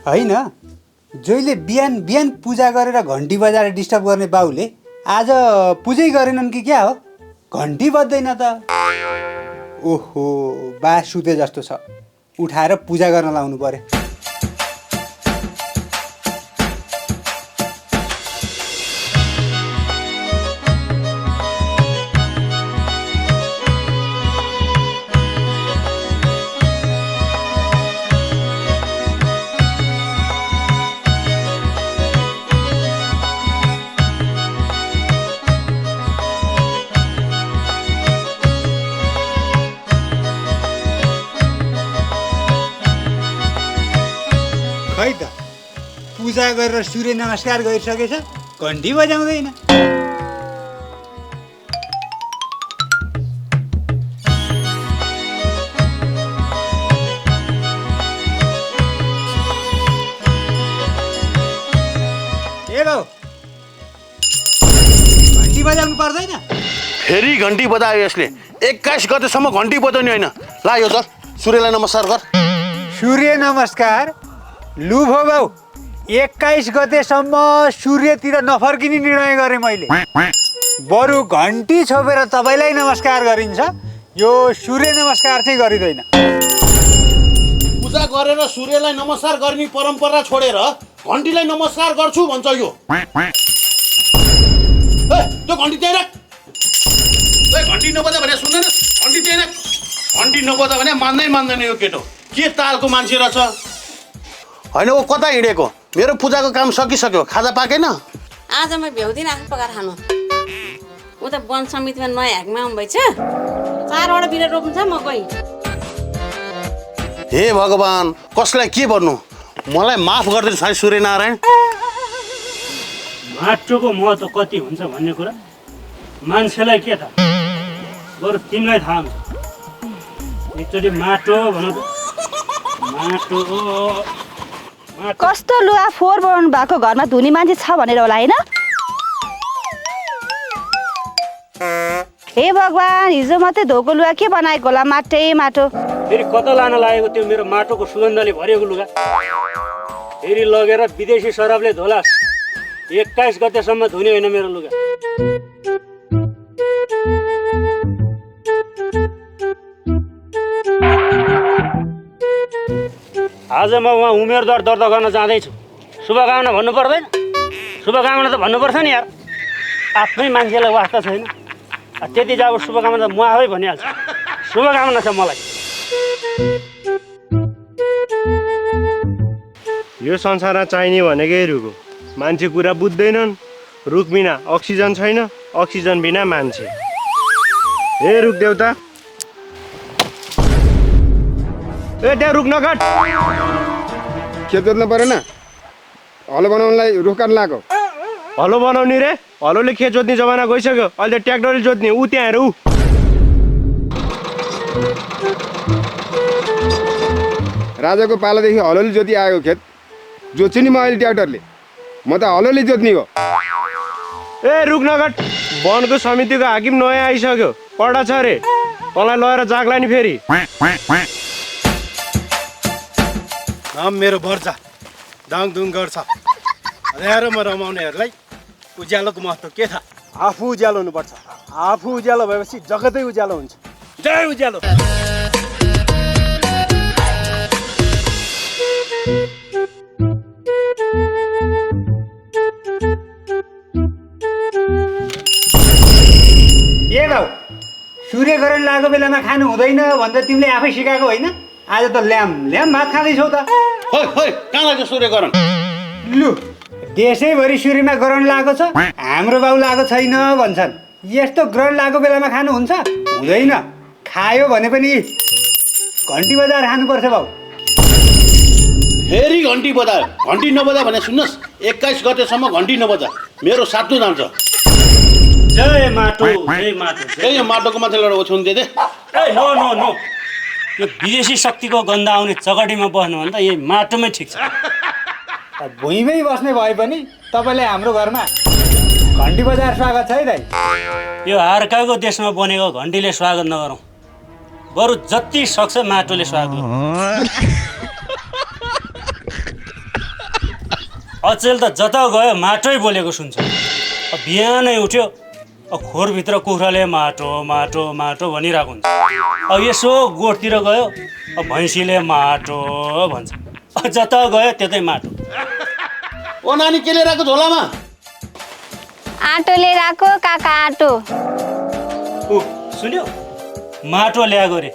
होइन जहिले बिहान बिहान पूजा गरेर घन्टी बजाएर डिस्टर्ब गर्ने बाउले आज पूजै गरेनन् कि क्या हो? घन्टी बज्दैन त। ओहो बा सुते जस्तो छ, उठाएर पूजा गर्न लाउनु पर्यो। खै त पूजा गरेर सूर्य नमस्कार गरिसकेछ, घन्टी बजाउँदैन। ए बाउ घन्टी बजाउनु पर्दैन? फेरि घन्टी बजायो यसले। 21 गतेसम्म घन्टी बजाउने होइन। ला यो त सूर्यलाई नमस्कार गर। सूर्य नमस्कार लु भो बाउ, 21 गतेसम्म सूर्यतिर नफर्किने निर्णय गरेँ मैले। बरु घन्टी छोपेर तपाईँलाई नमस्कार गरिन्छ, यो सूर्य नमस्कार चाहिँ गरिँदैन। पूजा गरेर सूर्यलाई नमस्कार गर्ने परम्परा छोडेर घन्टीलाई नमस्कार गर्छु भन्छ यो। ए त्यो घन्टी त्यही राख। ए घन्टी नबजा भने सुन्दैन, घन्टी त्यही राख। घन्टी नबजा भने मान्दैन यो केटो। के तालको मान्छे रहेछ? होइन ऊ कता हिँडेको? मेरो पूजाको काम सकिसक्यो, खाजा पाकेन? आज म भ्याउँदिनँ आफू पकाएर खानु। ऊ त वन समितिमा नयाँ ह्याकमा आउनुभएछ, 4वटा बिरुवा रोप्नु छ मकै। हे भगवान्, कसलाई के भन्नु? मलाई माफ गरिदिनु साई सूर्यनारायण। माटोको महत्त्व कति हुन्छ भन्ने कुरा मान्छेलाई के थाहा, बरु तिमीलाई थाहा हुन्छ। एकचोटि माटो भन त। माटो कस्तो लुगा फोहोर बनाउनु भएको घरमा धुनी मान्छे छ भनेर होला होइन? हे भगवान्, हिजो मात्रै धोको लुगा के बनाएको होला? माटै माटो। फेरि कता लान लागेको त्यो मेरो माटोको सुगन्धले भरिएको लुगा? फेरि लगेर विदेशी शराबले धोला। 21 गतेसम्म धुने होइन मेरो लुगा। आज म उहाँ उमेरद्वार दर्ता गर्न जाँदैछु। शुभकामना भन्नु पर्दैन? शुभकामना त भन्नुपर्छ नि यार। आफ्नै मान्छेलाई वास्ता छैन, त्यति चाहिँ अब शुभकामना त म आफै भनिहाल्छु। शुभकामना छ मलाई। यो संसारमा चाहिने भनेकै रुख हो। मान्छे कुरा बुझ्दैनन्। रुख बिना अक्सिजन छैन, अक्सिजन बिना मान्छे। हे रुख देउता, ए त्यहाँ रुख नकाट। खेत जोत्नु परेन? हलो बनाउनलाई रुख काट्न लगाएको। हलो बनाउने रे? हलोले खेत जोत्ने जमाना गइसक्यो। अहिले त ट्र्याक्टरले जोत्ने। ऊ त्यहाँ हेर, ऊ राजाको पालादेखि हलोले जोति आएको खेत जोत्छु नि म अहिले ट्र्याक्टरले। म त हलोले जोत्ने हो। ए रुख नकाट। वनको समितिको हाकिम नयाँ आइसक्यो, कडा छ अरे। तँलाई लगेर जाग्ला नि फेरि। मेरो वर्जा दाङदुङ गर्छ। हेर म रमाउनेहरूलाई उज्यालोको महत्त्व के थाहा? आफू उज्यालो हुनुपर्छ। आफू उज्यालो भएपछि जगतै उज्यालो हुन्छ। जय उज्यालो। ए बाउ, सूर्यग्रहण लागेको बेलामा खानु हुँदैन भनेर तिमीले आफै सिकाएको होइन? आज त ल्याम ल्याम भात खाँदैछौ त। खोइ खोइ कहाँ लाग्यो सूर्यग्रहण? लु देशैभरि सूर्यमा ग्रहण लागेको छ, हाम्रो बाउ लागेको छैन भन्छन्। यस्तो ग्रहण लागेको बेलामा खानु हुन्छ? हुँदैन। खायो भने पनि घन्टी बजाएर खानुपर्छ बाउ। फेरि घन्टी बजायो। घन्टी नबजा भने सुन्नुहोस्, 21 गतेसम्म घन्टी नबजा, मेरो सातो जान्छ। जय माटो, जय माटो। ए यो माटोको मान्छेलाई ओछ्याउनु दे। ए नो नो नो, यो विदेशी शक्तिको गन्ध आउने चगटीमा बस्नुभन्दा यही माटोमै ठिक छ। भुइँमै बस्ने भए पनि तपाईँले हाम्रो घरमा घन्टी बजाएर स्वागत छ है दाइ। यो अर्काको देशमा बनेको घन्टीले स्वागत नगरौँ, बरु जति सक्छ माटोले स्वागत गरौँ। अचेल त जता गयो माटै बोलेको सुन्छ। अब बिहानै उठ्यो खोरभित्र कुखुराले माटो माटो माटो भनिरहेको हुन्छ। अब यसो गोठतिर गयो भैँसीले माटो भन्छ। जता गयो त्यतै माटो। ओ नानी के लिएर आएको झोलामा? आटो लिएर आएको काका आटो। ऊ सुन्यो माटो ल्याएको रे।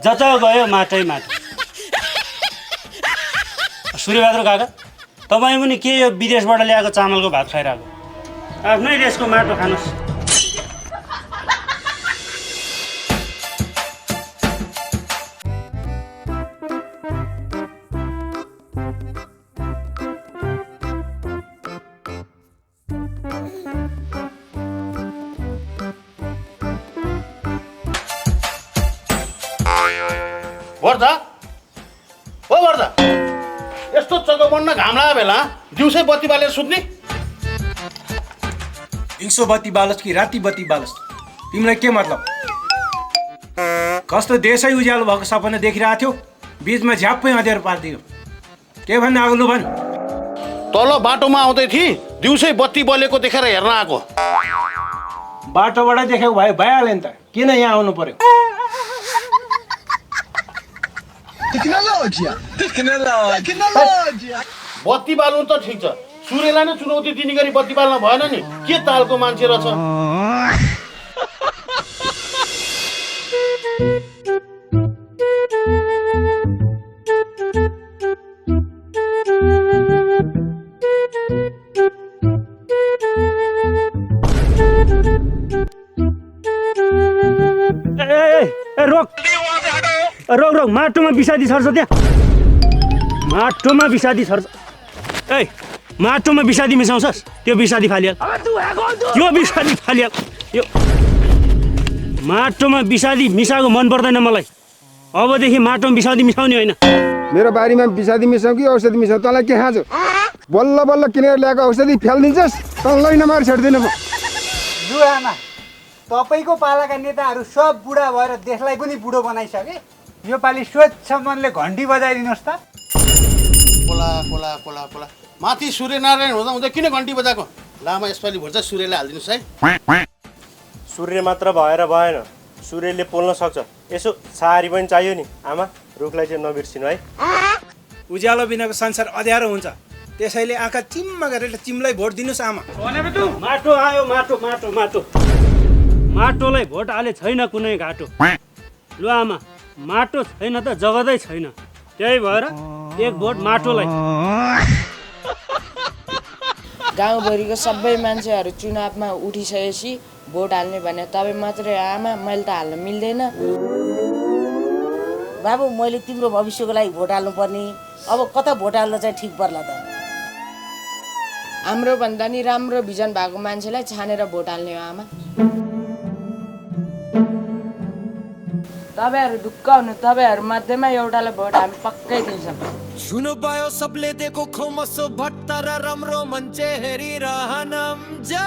जता गयो माटै माटो। सूर्यबहादुर काका तपाईँ पनि के यो विदेशबाट ल्याएको चामलको भात खाइरहेको? आफ्नै देशको माटो खानुहोस्। वर्दा ओ वर्दा यस्तो चगमन्न घाम लागेको बेला दिउँसै बत्ती बालेर सुत्ने? दिउँसो बत्ती बालोस् कि राति बत्ती बालोस् तिमीलाई के मतलब? कस्तो देशै उज्यालो भएको सपना देखिरहेको थियो, बिचमा झ्याप्पै अँध्यारो पारिदियो। के भन्नु आगो भन्? तल बाटोमा आउँदै थिएँ, दिउँसै बत्ती बलेको देखेर हेर्न आएको। बाटोबाट देखेको भए भइहाल्यो नि त, किन यहाँ आउनु पर्यो? बत्ती बाल्नु त ठिक छ, सूर्यलाई नै चुनौती दिने गरी बत्ती बाल्न भएन नि। के तालको मान्छे रहेछ? रोक रोक माटोमा विषादी छर्छ त्यहाँ। माटोमा विषादी छर्छ। ए माटोमा विषादी मिसाउँछस्? त्यो विषादी फालिहाल। यो विषादी फालिहाल। यो माटोमा विषादी मिसाएको मन पर्दैन मलाई। अबदेखि माटोमा विषादी मिसाउने होइन। मेरो बारीमा विषादी मिसाउ कि औषधि मिसाउ, तँलाई के खाँचो? बल्ल बल्ल किनेर ल्याएको औषधि फ्यालिदिन्छस्, तँलाई नमारी छाड्दिनँ म। लु आमा, तपाईँको पालाका नेताहरू सब बुढा भएर देशलाई पनि बुढो बनाइसके। योपालि स्वच्छ मनले घन्टी बजाइदिनुहोस् त। पोला पोला पोला पोला माथि सूर्यनारायण हुँदा हुँदै किन घन्टी बजाएको? लामा यसपालि भोट चाहिँ सूर्यले हालिदिनुहोस् है। सूर्य मात्र भएर भएन, सूर्यले पोल्न सक्छ। यसो छाहारी पनि चाहियो नि आमा, रुखलाई चाहिँ नबिर्सिनु है। उज्यालो बिनाको संसार अँध्यारो हुन्छ, त्यसैले आँखा चिम्म गरेर तिमीलाई भोट दिनुहोस् आमा। माटो आयो माटो माटो माटो। माटोलाई भोट हाले छैन कुनै घाटो। लु आमा माटो छैन त जगतै छैन, त्यही भएर एक भोट माटोलाई। गाउँभरिको सबै मान्छेहरू चुनावमा उठिसकेपछि भोट हाल्ने भने तपाईँ मात्रै आमा, मैले त हाल्न मिल्दैन। बाबु मैले तिम्रो भविष्यको लागि भोट हाल्नुपर्ने, अब कता भोट हाल्न चाहिँ ठिक पर्ला त? हाम्रो भन्दा नि राम्रो भिजन भएको मान्छेलाई छानेर भोट हाल्ने हो आमा। तपाईँहरू ढुक्क हुनु, तपाईँहरू मध्येमा एउटालाई भोट हामी पक्कै दिन्छौँ। सुन पायो सबले देखो खोमसो भट्टर राम्रो मञ्चे हेरिरहनम जा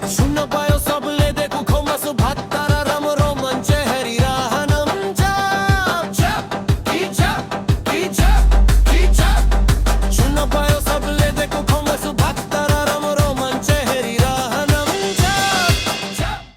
सुन पायो